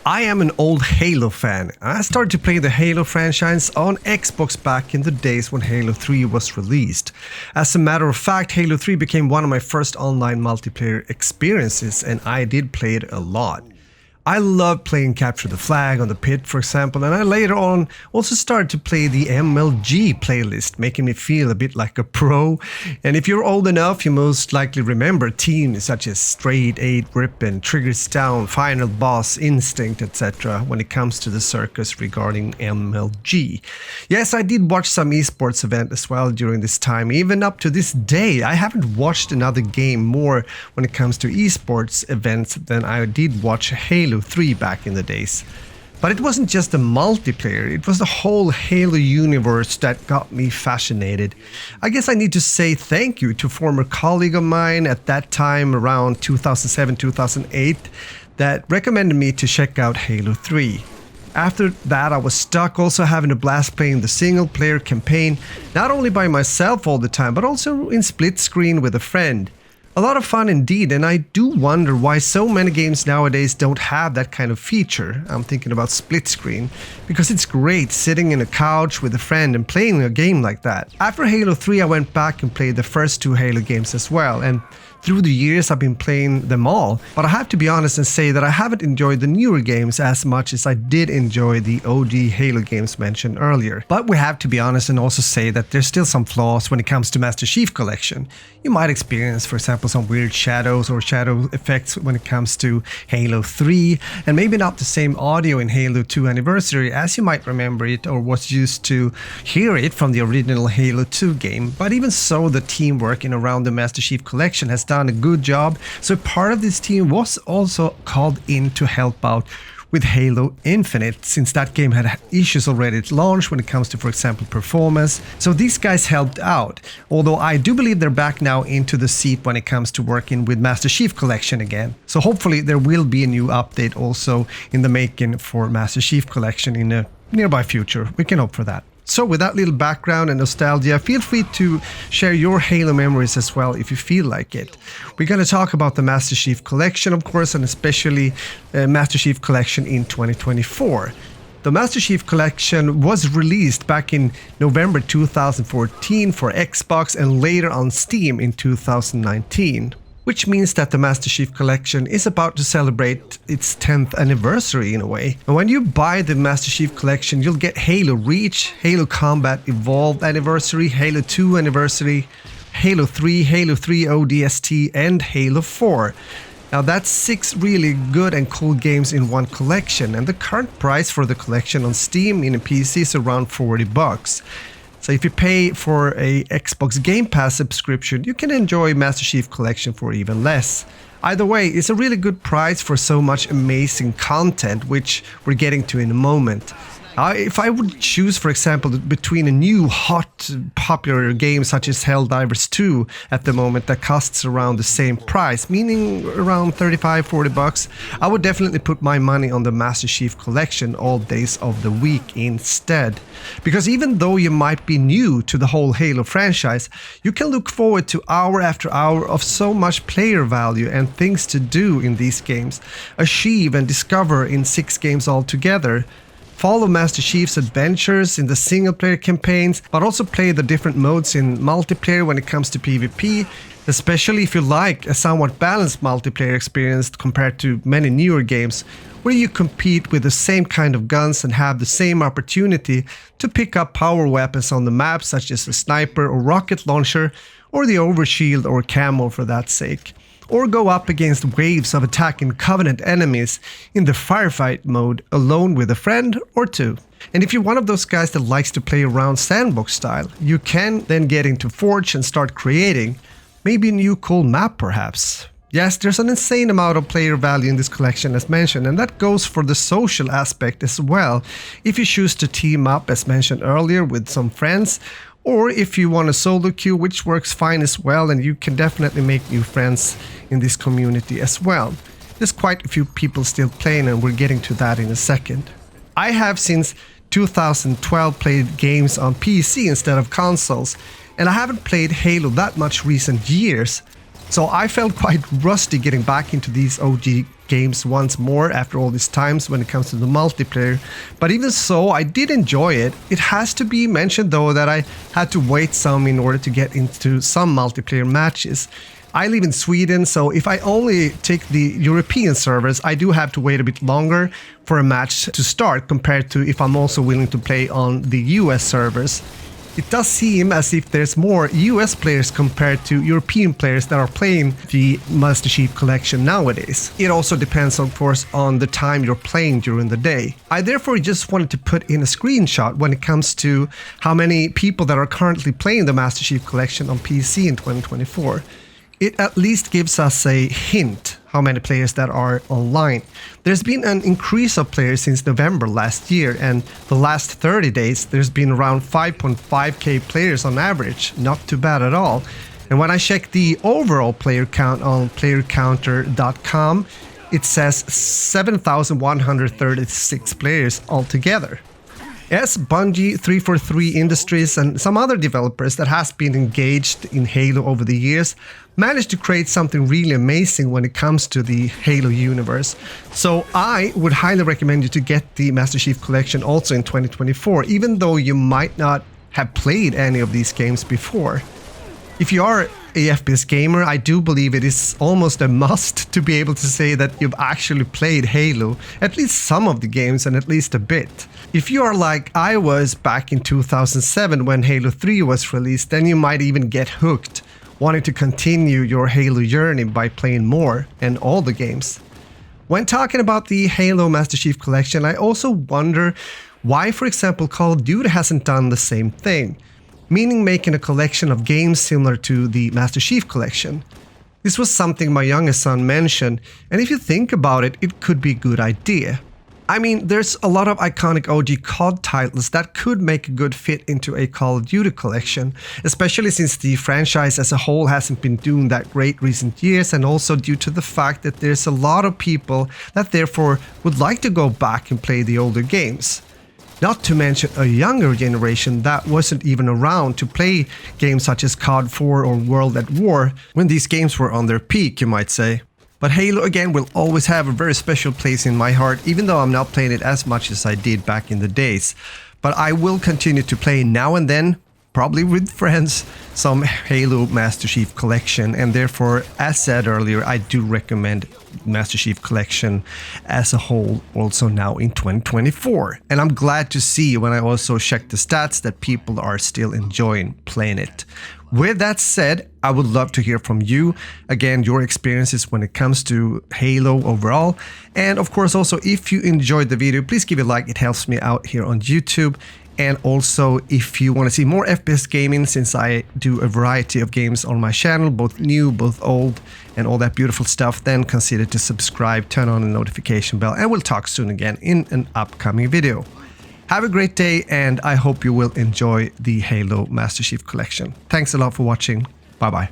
I am an old Halo fan. I started to play the Halo franchise on Xbox back in the days when Halo 3 was released. As a matter of fact, Halo 3 became one of my first online multiplayer experiences, and I did play it a lot. I loved playing Capture the Flag on the Pit, for example, and I later on also started to play the MLG playlist, making me feel a bit like a pro. And if you're old enough, you most likely remember teams such as Straight 8, Ripon, Triggers Down, Final Boss, Instinct, etc. when it comes to the circus regarding MLG. Yes, I did watch some esports event as well during this time. Even up to this day, I haven't watched another game more when it comes to esports events than I did watch Halo 3 back in the days. But it wasn't just the multiplayer, it was the whole Halo universe that got me fascinated. I guess I need to say thank you to a former colleague of mine at that time around 2007-2008 that recommended me to check out Halo 3. After that, I was stuck also having a blast playing the single player campaign, not only by myself all the time, but also in split screen with a friend. A lot of fun indeed, and I do wonder why so many games nowadays don't have that kind of feature. I'm thinking about split screen, because it's great sitting in a couch with a friend and playing a game like that. After Halo 3, I went back and played the first two Halo games as well, and through the years I've been playing them all, but I have to be honest and say that I haven't enjoyed the newer games as much as I did enjoy the OG Halo games mentioned earlier. But we have to be honest and also say that there's still some flaws when it comes to Master Chief Collection. You might experience, for example, some weird shadows or shadow effects when it comes to Halo 3, and maybe not the same audio in Halo 2 Anniversary as you might remember it or was used to hear it from the original Halo 2 game. But even so, the team working around the Master Chief Collection has done a good job, so part of this team was also called in to help out with Halo Infinite, since that game had issues already at launch when it comes to, for example, performance. So these guys helped out, although I do believe they're back now into the seat when it comes to working with Master Chief Collection again. So hopefully there will be a new update also in the making for Master Chief Collection in a nearby future. We can hope for that. So with that little background and nostalgia, feel free to share your Halo memories as well if you feel like it. We're going to talk about the Master Chief Collection, of course, and especially Master Chief Collection in 2024. The Master Chief Collection was released back in November 2014 for Xbox and later on Steam in 2019. Which means that the Master Chief Collection is about to celebrate its 10th anniversary in a way. And when you buy the Master Chief Collection, you'll get Halo Reach, Halo Combat Evolved Anniversary, Halo 2 Anniversary, Halo 3, Halo 3 ODST, and Halo 4. Now that's 6 really good and cool games in one collection, and the current price for the collection on Steam in a PC is around $40. So if you pay for a Xbox Game Pass subscription, you can enjoy Master Chief Collection for even less. Either way, it's a really good price for so much amazing content, which we're getting to in a moment. If I would choose, for example, between a new hot popular game such as Helldivers 2 at the moment that costs around the same price, meaning around $35-40, I would definitely put my money on the Master Chief Collection all days of the week instead. Because even though you might be new to the whole Halo franchise, you can look forward to hour after hour of so much player value and things to do in these games, achieve and discover in 6 games altogether. Follow Master Chief's adventures in the single-player campaigns, but also play the different modes in multiplayer when it comes to PvP, especially if you like a somewhat balanced multiplayer experience compared to many newer games, where you compete with the same kind of guns and have the same opportunity to pick up power weapons on the map, such as a sniper or rocket launcher, or the overshield or camo for that sake. Or go up against waves of attacking Covenant enemies in the firefight mode alone with a friend or two. And if you're one of those guys that likes to play around sandbox style, you can then get into Forge and start creating maybe a new cool map perhaps. Yes, there's an insane amount of player value in this collection as mentioned, and that goes for the social aspect as well. If you choose to team up as mentioned earlier with some friends, or if you want a solo queue, which works fine as well, and you can definitely make new friends in this community as well. There's quite a few people still playing, and we're getting to that in a second. I have since 2012 played games on PC instead of consoles, and I haven't played Halo that much recent years, So I felt quite rusty getting back into these OG games once more after all these times when it comes to the multiplayer. But even so, I did enjoy it. It has to be mentioned though that I had to wait some in order to get into some multiplayer matches. I live in Sweden, so if I only take the European servers, I do have to wait a bit longer for a match to start compared to if I'm also willing to play on the US servers. It does seem as if there's more US players compared to European players that are playing the Master Chief Collection nowadays. It also depends, of course, on the time you're playing during the day. I therefore just wanted to put in a screenshot when it comes to how many people that are currently playing the Master Chief Collection on PC in 2024. It at least gives us a hint how many players that are online. There's been an increase of players since November last year, and the last 30 days there's been around 5.5k players on average. Not too bad at all. And when I check the overall player count on playercounter.com, it says 7,136 players altogether. Yes, Bungie, 343 Industries and some other developers that has been engaged in Halo over the years managed to create something really amazing when it comes to the Halo universe. So I would highly recommend you to get the Master Chief Collection also in 2024, even though you might not have played any of these games before. If you are a FPS gamer, I do believe it is almost a must to be able to say that you've actually played Halo, at least some of the games and at least a bit. If you are like I was back in 2007 when Halo 3 was released, then you might even get hooked, wanting to continue your Halo journey by playing more and all the games. When talking about the Halo Master Chief Collection, I also wonder why, for example, Call of Duty hasn't done the same thing. Meaning making a collection of games similar to the Master Chief Collection. This was something my youngest son mentioned, and if you think about it, it could be a good idea. I mean, there's a lot of iconic OG COD titles that could make a good fit into a Call of Duty collection, especially since the franchise as a whole hasn't been doing that great recent years, and also due to the fact that there's a lot of people that therefore would like to go back and play the older games. Not to mention a younger generation that wasn't even around to play games such as COD 4 or World at War when these games were on their peak, you might say. But Halo again will always have a very special place in my heart, even though I'm not playing it as much as I did back in the days. But I will continue to play now and then, probably with friends, some Halo Master Chief Collection, and therefore, as said earlier, I do recommend Master Chief Collection as a whole also now in 2024. And I'm glad to see when I also check the stats that people are still enjoying playing it. With that said, I would love to hear from you, again, your experiences when it comes to Halo overall. And of course also, if you enjoyed the video, please give it a like, it helps me out here on YouTube. And also, if you want to see more FPS gaming, since I do a variety of games on my channel, both new, both old, and all that beautiful stuff, then consider to subscribe, turn on the notification bell, and we'll talk soon again in an upcoming video. Have a great day, and I hope you will enjoy the Halo Master Chief Collection. Thanks a lot for watching. Bye-bye.